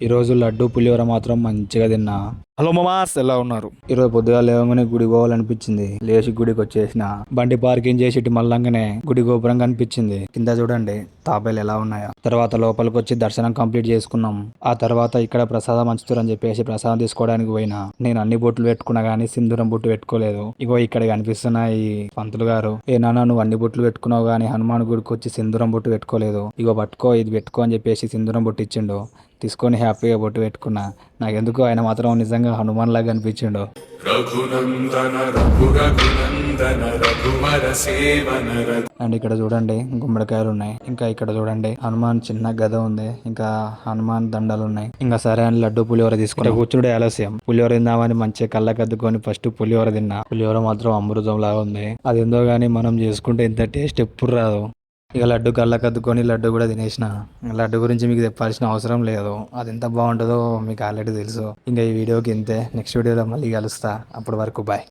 ఈ రోజు లడ్డు పులిహోర మాత్రం మంచిగా తిన్నా. హలో మామాస్, ఎలా ఉన్నారు? ఈరోజు పొద్దుగా లేవగానే గుడి పోవాలనిపించింది. లేచి గుడికి వచ్చేసిన బండి పార్కింగ్ చేసి ఇటు మళ్ళంగానే గుడి గోపురం కనిపించింది. కింద చూడండి తాబేలు ఎలా ఉన్నాయో. తర్వాత లోపలికి వచ్చి దర్శనం కంప్లీట్ చేసుకున్నాం. ఆ తర్వాత ఇక్కడ ప్రసాదం మంచుతారని చెప్పేసి ప్రసాదం తీసుకోవడానికి పోయినా. నేను అన్ని బొట్లు పెట్టుకున్నా గానీ సింధూరం బొట్టు పెట్టుకోలేదు. ఇగో ఇక్కడ కనిపిస్తున్నాయి పంతులు గారు. ఏ నాన్న నువ్వు అన్ని బొట్లు పెట్టుకున్నావు గానీ హనుమాన్ గుడికి వచ్చి సింధూరం బొట్టు పెట్టుకోలేదు. ఇగో పట్టుకో, ఇది పెట్టుకో అని చెప్పేసి సింధూరం బొట్టు ఇచ్చిండు. తీసుకొని హ్యాపీగా బొట్టు పెట్టుకున్నా. నాకెందుకు ఆయన మాత్రం నిజంగా హనుమాన్ లాగా అనిపించిండు. అండ్ ఇక్కడ చూడండి గుమ్మడికాయలు ఉన్నాయి. ఇంకా ఇక్కడ చూడండి హనుమాన్ చిన్న గద ఉంది. ఇంకా హనుమాన్ దండలు ఉన్నాయి. ఇంకా సరే అని లడ్డు పులిహోర తీసుకుంటే కూర్చుండే ఆలస్యం. పులిహోర తిందామని మంచిగా కళ్ళకద్దుకొని ఫస్ట్ పులిహోర తిన్నా. పులిహోర మాత్రం అమృతం లాగా ఉంది. అది ఎందో గానీ మనం చేసుకుంటే ఇంత టేస్ట్ ఎప్పుడు రాదు. ఇక లడ్డు కళ్ళకద్దుకొని లడ్డు కూడా తినేసిన. లడ్డు గురించి మీకు చెప్పాల్సిన అవసరం లేదు. అది ఎంత బాగుంటుందో మీకు ఆల్రెడీ తెలుసు. ఇంకా ఈ వీడియోకి ఇంతే. నెక్స్ట్ వీడియోలో మళ్ళీ కలుస్తా. అప్పటి వరకు బాయ్.